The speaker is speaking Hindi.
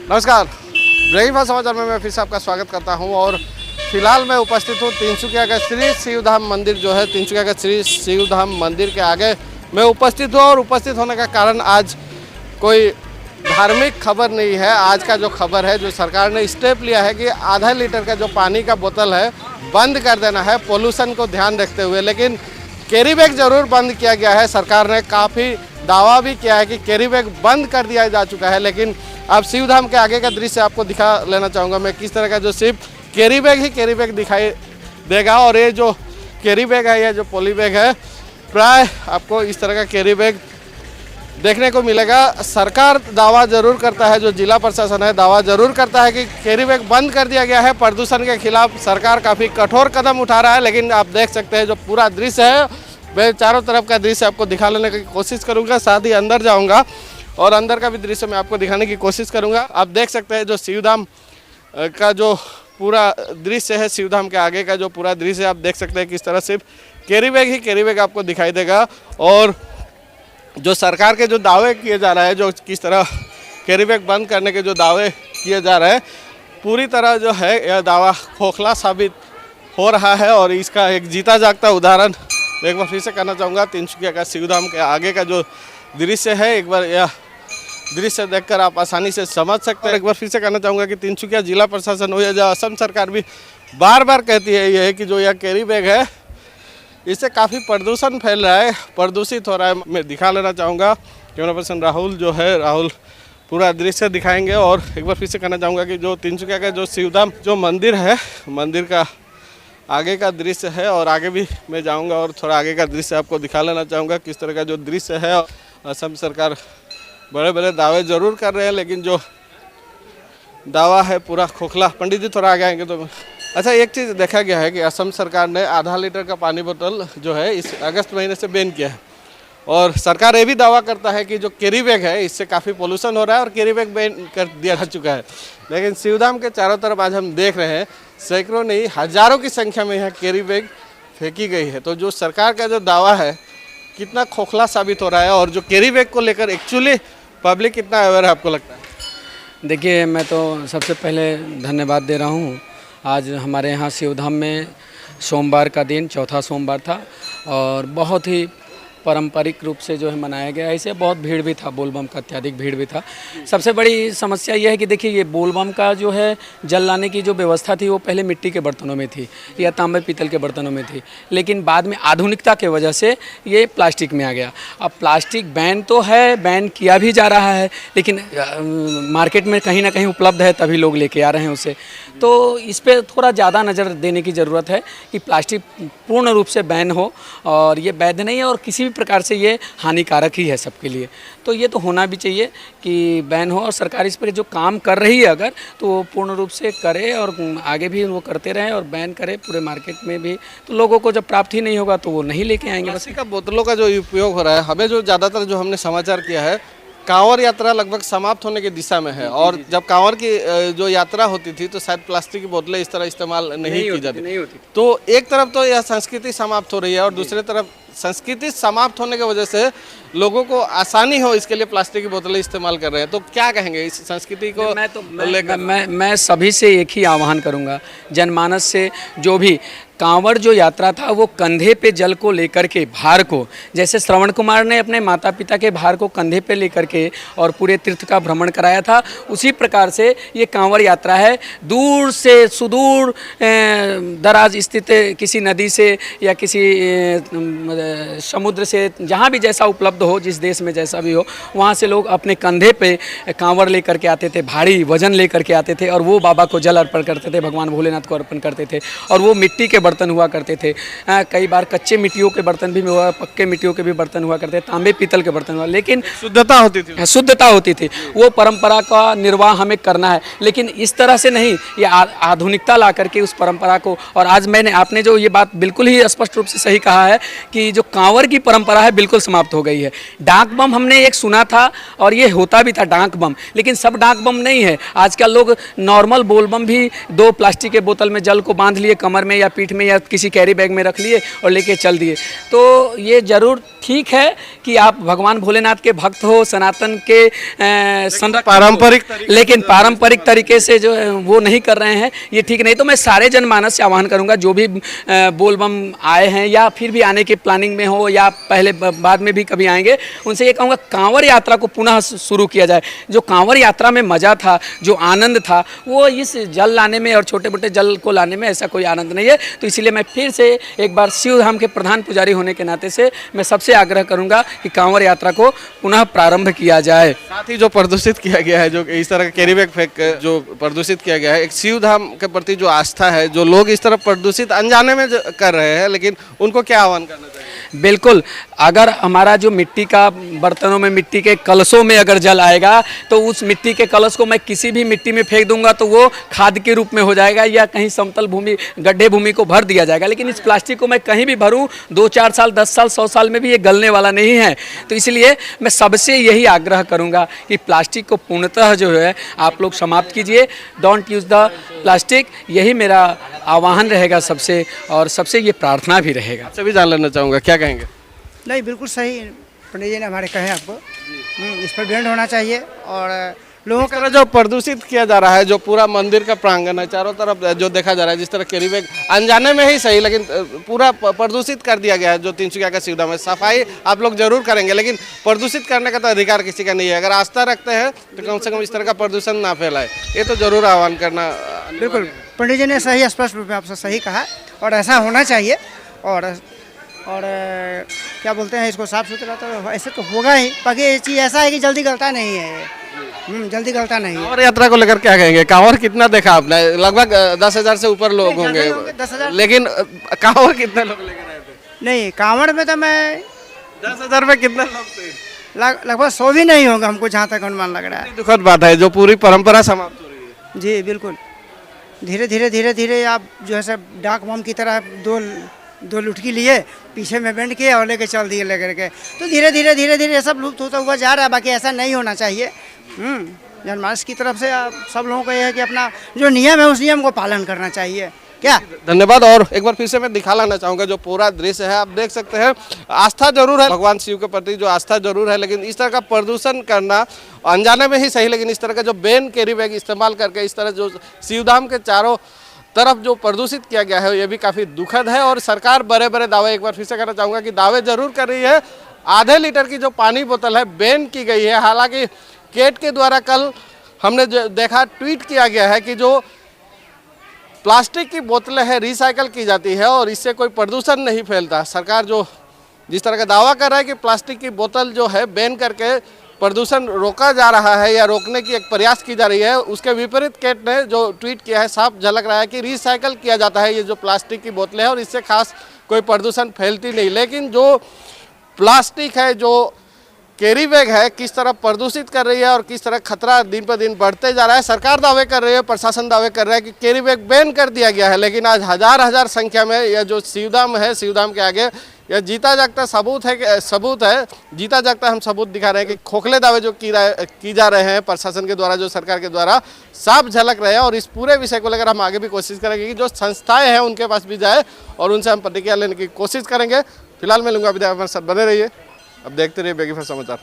नमस्कार, ब्रेकफास्ट समाचार में मैं फिर से आपका स्वागत करता हूं और फिलहाल मैं उपस्थित हूं तिनसुकिया का श्री शिवधाम मंदिर जो है तिनसुकिया का श्री शिवधाम मंदिर के आगे मैं उपस्थित हूं और उपस्थित होने का कारण आज कोई धार्मिक खबर नहीं है। आज का जो खबर है, जो सरकार ने स्टेप लिया है कि आधा लीटर का जो पानी का बोतल है बंद कर देना है पोल्यूशन को ध्यान रखते हुए। लेकिन कैरी बैग जरूर बंद किया गया है। सरकार ने काफ़ी दावा भी किया है कि कैरी बैग बंद कर दिया जा चुका है। लेकिन अब शिवधाम के आगे का दृश्य आपको दिखा लेना चाहूँगा मैं, किस तरह का जो सिर्फ कैरी बैग ही कैरी बैग दिखाई देगा। और ये जो कैरी बैग है, ये जो पॉली बैग है, प्राय आपको इस तरह का कैरी बैग देखने को मिलेगा। सरकार दावा जरूर करता है, जो जिला प्रशासन है दावा जरूर करता है कि कैरी बैग बंद कर दिया गया है। प्रदूषण के खिलाफ सरकार काफ़ी कठोर कदम उठा रहा है। लेकिन आप देख सकते हैं जो पूरा दृश्य है, मैं चारों तरफ का दृश्य आपको दिखा लेने की कोशिश करूँगा, साथ ही अंदर जाऊँगा और अंदर का भी दृश्य मैं आपको दिखाने की कोशिश करूँगा। आप देख सकते हैं जो शिवधाम का जो पूरा दृश्य है, शिवधाम के आगे का जो पूरा दृश्य है, आप देख सकते हैं किस तरह सिर्फ कैरी बैग ही कैरी बैग आपको दिखाई देगा। और जो सरकार के जो दावे किए जा रहे हैं, जो किस तरह कैरी बैग बंद करने के जो दावे किए जा रहे हैं, पूरी तरह जो है यह दावा खोखला साबित हो रहा है। और इसका एक जीता जागता उदाहरण एक बार फिर से कहना चाहूँगा, तिनसुकिया का शिवधाम के आगे का जो दृश्य है, एक बार यह दृश्य देखकर आप आसानी से समझ सकते हैं। एक बार फिर से कहना चाहूँगा कि तिनसुकिया जिला प्रशासन हो या जो असम सरकार भी बार बार कहती है ये है कि जो यह कैरी बैग है, इससे काफ़ी प्रदूषण फैल रहा है, प्रदूषित हो रहा है। मैं दिखा लेना चाहूँगा, कैमरा पर्सन राहुल जो है, राहुल पूरा दृश्य दिखाएंगे। और एक बार फिर से कहना चाहूँगा कि जो तिनसुकिया का जो शिवधाम जो मंदिर है, मंदिर का आगे का दृश्य है और आगे भी मैं जाऊँगा और थोड़ा आगे का दृश्य आपको दिखा लेना चाहूँगा किस तरह का जो दृश्य है। असम सरकार बड़े बड़े दावे ज़रूर कर रहे हैं, लेकिन जो दावा है पूरा खोखला। पंडित जी थोड़ा आगे आएंगे तो अच्छा, एक चीज़ देखा गया है कि असम सरकार ने आधा लीटर का पानी बोतल जो है इस अगस्त महीने से बैन किया है। और सरकार ये भी दावा करता है कि जो कैरी बैग है इससे काफ़ी पोल्यूशन हो रहा है और कैरी बैग बैन कर दिया जा चुका है। लेकिन शिवधाम के चारों तरफ आज हम देख रहे हैं सैकड़ों नहीं हज़ारों की संख्या में यहाँ कैरी बैग फेंकी गई है। तो जो सरकार का जो दावा है कितना खोखला साबित हो रहा है और जो कैरी बैग को लेकर एक्चुअली पब्लिक कितना अवेयर है, आपको लगता है? देखिए, मैं तो सबसे पहले धन्यवाद दे रहा हूँ। आज हमारे यहाँ शिवधाम में सोमवार का दिन चौथा सोमवार था और बहुत ही पारंपरिक रूप से जो है मनाया गया। ऐसे बहुत भीड़ भी था, बोलबम का अत्यधिक भीड़ भी था। सबसे बड़ी समस्या यह है कि देखिए, ये बोलबम का जो है जल लाने की जो व्यवस्था थी वो पहले मिट्टी के बर्तनों में थी या तांबे पीतल के बर्तनों में थी, लेकिन बाद में आधुनिकता के वजह से ये प्लास्टिक में आ गया। अब प्लास्टिक बैन तो है, बैन किया भी जा रहा है, लेकिन मार्केट में कहीं ना कहीं उपलब्ध है तभी लोग लेके आ रहे हैं उसे। तो इस पर थोड़ा ज़्यादा नज़र देने की ज़रूरत है कि प्लास्टिक पूर्ण रूप से बैन हो। और ये वैध नहीं है और किसी भी प्रकार से ये हानिकारक ही है सबके लिए। तो ये तो होना भी चाहिए कि बैन हो और सरकार इस पर जो काम कर रही है अगर तो वो पूर्ण रूप से करे और आगे भी वो करते रहें और बैन करे पूरे मार्केट में भी। तो लोगों को जब प्राप्त ही नहीं होगा तो वो नहीं लेके आएंगे। प्लास्टिक का बोतलों का जो उपयोग हो रहा है, हमें जो ज़्यादातर जो हमने समाचार किया है, कांवड़ यात्रा लगभग समाप्त होने की दिशा में है। और जब कांवड़ की जो यात्रा होती थी तो शायद प्लास्टिक की बोतलें इस तरह इस्तेमाल नहीं की जाती। तो एक तरफ तो यह संस्कृति समाप्त हो रही है और दूसरी तरफ संस्कृति समाप्त होने की वजह से लोगों को आसानी हो इसके लिए प्लास्टिक की बोतलें इस्तेमाल कर रहे हैं। तो क्या कहेंगे इस संस्कृति को लेकर? मैं सभी से एक ही आह्वान करूंगा, जनमानस से, जो भी कांवड़ जो यात्रा था वो कंधे पे जल को लेकर के भार को, जैसे श्रवण कुमार ने अपने माता पिता के भार को कंधे पे लेकर के और पूरे तीर्थ का भ्रमण कराया था, उसी प्रकार से ये कांवड़ यात्रा है। दूर से सुदूर दराज स्थित किसी नदी से या किसी समुद्र से, जहाँ भी जैसा उपलब्ध हो, जिस देश में जैसा भी हो, वहाँ से लोग अपने कंधे पे कांवड़ लेकर के आते थे, भारी वजन लेकर के आते थे और वो बाबा को जल अर्पण करते थे, भगवान भोलेनाथ को अर्पण करते थे। और वो मिट्टी के बर्तन हुआ करते थे, कई बार कच्चे मिट्टियों के बर्तन भी हुआ, पक्के मिट्टियों के भी बर्तन हुआ करते, तांबे पीतल के बर्तन हुआ, लेकिन शुद्धता होती थी। वो परंपरा का निर्वाह हमें करना है, लेकिन इस तरह से नहीं, ये आधुनिकता ला करके उस परंपरा को। और आज आपने जो ये बात बिल्कुल ही स्पष्ट रूप से सही कहा है कि जो कांवर की परंपरा है बिल्कुल समाप्त हो गई है। डाक बम हमने एक सुना था और ये होता भी था डाक बम, लेकिन सब डाक बम नहीं है। आजकल लोग नॉर्मल बोल बम भी 2 प्लास्टिक के बोतल में जल को बांध लिए कमर में या पीठ में या किसी कैरी बैग में रख लिए और लेके चल दिए। तो ये ज़रूर ठीक है कि आप भगवान भोलेनाथ के भक्त हो, सनातन के लेकिन पारंपरिक तरीके से जो है वो नहीं कर रहे हैं, ये ठीक नहीं। तो मैं सारे जनमानस से आह्वान करूंगा जो भी बोल बम आए हैं या फिर भी आने की प्लानिंग में हो या पहले बाद में भी कभी आएंगे, उनसे ये कहूँगा कांवर यात्रा को पुनः शुरू किया जाए। जो कांवर यात्रा में मज़ा था, जो आनंद था, वो इस जल लाने में और छोटे मोटे जल को लाने में ऐसा कोई आनंद नहीं है। तो इसीलिए मैं फिर से एक बार शिव धाम के प्रधान पुजारी होने के नाते से मैं सबसे आग्रह करूंगा कि कांवर यात्रा को पुनः प्रारंभ किया जाए। साथ ही जो प्रदूषित किया गया है, जो इस तरह का कैरी बैग फेंक जो प्रदूषित किया गया है, एक शिव धाम के प्रति जो आस्था है, जो लोग इस तरह प्रदूषित अनजाने में कर रहे हैं, लेकिन उनको क्या आह्वान करना चाहिए? बिल्कुल, अगर हमारा जो मिट्टी का बर्तनों में, मिट्टी के कलशों में अगर जल आएगा तो उस मिट्टी के कलश को मैं किसी भी मिट्टी में फेंक दूंगा तो वो खाद के रूप में हो जाएगा या कहीं समतल भूमि, गड्ढे भूमि को भर दिया जाएगा। लेकिन इस प्लास्टिक को मैं कहीं भी भरूं 2-4 साल, 10 साल, 100 साल में भी ये गलने वाला नहीं है। तो इसलिए मैं सबसे यही आग्रह करूंगा कि प्लास्टिक को पूर्णतः जो है आप लोग समाप्त कीजिए। डोंट यूज़ द प्लास्टिक, यही मेरा आह्वान रहेगा सबसे, और सबसे ये प्रार्थना भी रहेगा। आपसे भी जान लेना चाहूँगा, क्या कहेंगे? नहीं, बिल्कुल सही पंडित जी ने हमारे कहे आपको, इस पर बैंड होना चाहिए। और लोगों इस तरह जो प्रदूषित किया जा रहा है, जो पूरा मंदिर का प्रांगण है चारों तरफ जो देखा जा रहा है, जिस तरह कैरी बैग अनजाने में ही सही, लेकिन पूरा प्रदूषित कर दिया गया है। जो तिनसुकिया का शिवधाम है, सफाई आप लोग जरूर करेंगे, लेकिन प्रदूषित करने का तो अधिकार किसी का नहीं है। अगर आस्था रखते हैं तो कम से कम इस तरह का प्रदूषण ना फैलाए, ये तो जरूर आह्वान करना। बिल्कुल पंडित जी ने सही स्पष्ट रूप में आपसे सही कहा और ऐसा होना चाहिए। और क्या बोलते हैं, इसको साफ सुथरा तो ऐसे तो होगा ही। बाकी ये चीज़ ऐसा है कि जल्दी गलता नहीं है, जल्दी गलता नहीं है। कांवर यात्रा को लेकर क्या कहेंगे? कांवर कितना देखा आपने? लगभग 10,000 से ऊपर लोग होंगे, 10,000। लेकिन कांवर कितने लोग लेकर आए थे? नहीं, कांवड़ में तो मैं 10,000 में कितने लोग थे? लगभग 100 भी नहीं होगा हमको, जहाँ तक अनुमान लग रहा है। दुखद बात है, जो पूरी परंपरा समाप्त हो रही है। जी बिल्कुल, धीरे धीरे आप जो है सब डाक बम की तरह दो लुटकी लिए, पीछे में बैंड किए और लेके चल दिए लेकर के। तो धीरे धीरे सब लुप्त होता हुआ जा रहा है। बाकी ऐसा नहीं होना चाहिए। जनमानस की तरफ से सब लोगों को यह है कि अपना जो नियम है उस नियम को पालन करना चाहिए। क्या धन्यवाद। और एक बार फिर से मैं दिखा लाना चाहूँगा जो पूरा दृश्य है, आप देख सकते हैं। आस्था जरूर है, भगवान शिव के प्रति जो आस्था जरूर है, लेकिन इस तरह का प्रदूषण करना अनजाने में ही सही, लेकिन इस तरह का जो बैन कैरी बैग इस्तेमाल करके इस तरह जो शिवधाम के चारों तरफ जो प्रदूषित किया गया है, ये भी काफ़ी दुखद है। और सरकार बड़े बड़े दावे, एक बार फिर से कहना चाहूँगा कि दावे जरूर कर रही है। आधे लीटर की जो पानी बोतल है बैन की गई है। हालांकि केट के द्वारा कल हमने जो देखा, ट्वीट किया गया है कि जो प्लास्टिक की बोतलें हैं रिसाइकल की जाती है और इससे कोई प्रदूषण नहीं फैलता। सरकार जो जिस तरह का दावा कर रहा है कि प्लास्टिक की बोतल जो है बैन करके प्रदूषण रोका जा रहा है या रोकने की एक प्रयास की जा रही है, उसके विपरीत केट ने जो ट्वीट किया है साफ झलक रहा है कि रिसाइकल किया जाता है ये जो प्लास्टिक की बोतलें हैं और इससे खास कोई प्रदूषण फैलती नहीं। लेकिन जो प्लास्टिक है, जो कैरी बैग है, किस तरह प्रदूषित कर रही है और किस तरह खतरा दिन पर दिन बढ़ते जा रहा है। सरकार दावे कर रही है, प्रशासन दावे कर रहा है कि कैरी बैग बैन कर दिया गया है, लेकिन आज हजार संख्या में यह जो शिवधाम है, शिवधाम के आगे यह जीता जागता सबूत है, जीता जागता हम सबूत दिखा रहे हैं कि खोखले दावे जो की जा रहे हैं प्रशासन के द्वारा, जो सरकार के द्वारा साफ झलक रहे हैं। और इस पूरे विषय को लेकर हम आगे भी कोशिश करेंगे कि जो संस्थाएं हैं उनके पास भी जाए और उनसे हम प्रतिक्रिया लेने की कोशिश करेंगे। फिलहाल मैं लूँगा विदाई, हमारे साथ बने रहिए, अब देखते रहिए बेगीफा समाचार।